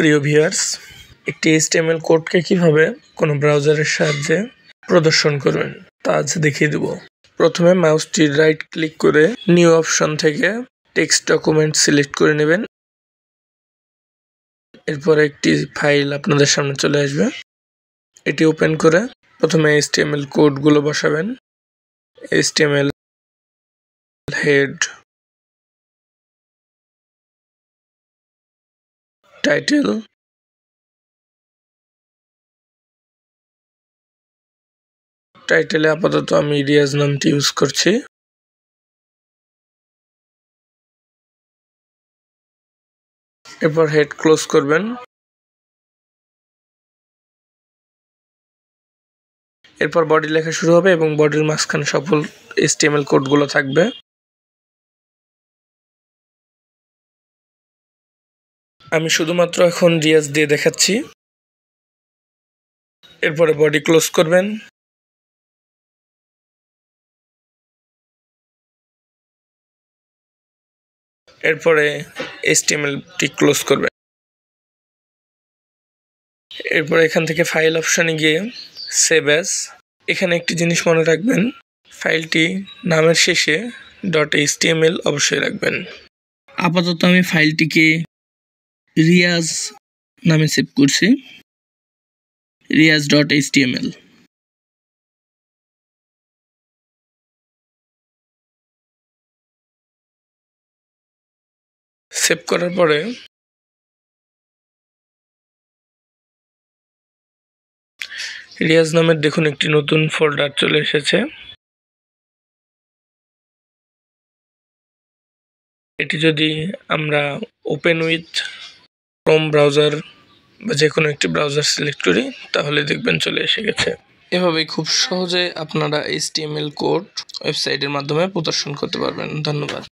প্রিয় ভিউয়ার্স, একটি HTML কোডকে কিভাবে কোনো ব্রাউজারের সাহায্যে প্রদর্শন করবেন তা আজ দেখিয়ে দেব। প্রথমে মাউসটি রাইট ক্লিক করে নিউ অপশন থেকে টেক্সট ডকুমেন্ট সিলেক্ট করে নেবেন। এরপর একটি ফাইল আপনাদের সামনে চলে আসবে। এটি ওপেন করে প্রথমে HTML কোডগুলো বসাবেন। HTML হেড, টাইটেল, টাইটেলে আপাতত আমি রিয়াজ নামটি ইউজ করছি। এরপর হেড ক্লোজ করবেন। এরপর বডি লেখা শুরু হবে এবং বডির মাঝখানে সকল HTML কোডগুলো থাকবে। আমি শুধুমাত্র এখন রিয়াজ দিয়ে দেখাচ্ছি। এরপরে বডি ক্লোজ করবেন। এরপরে HTML-টি ক্লোজ করবেন। এরপর এখান থেকে ফাইল অপশনে গিয়ে সেভ অ্যাজ। এখানে একটি জিনিস মনে রাখবেন, ফাইলটি নামের শেষে .html অবশ্যই রাখবেন। আপাতত আমি ফাইলটিকে রিয়াজ নামে সেভ করছি, রিয়াজ.html। সেভ করার পরে রিয়াজ নামের দেখুন একটি নতুন ফোল্ডার চলে এসেছে। এটি যদি আমরা ওপেন উইথ ক্রোম ব্রাউজার বা যে কোনো একটি ব্রাউজার সিলেক্ট করি তাহলে দেখবেন চলে এসে গেছে। এভাবেই খুব সহজে আপনারা HTML কোড ওয়েবসাইটের মাধ্যমে প্রদর্শন করতে পারবেন। ধন্যবাদ।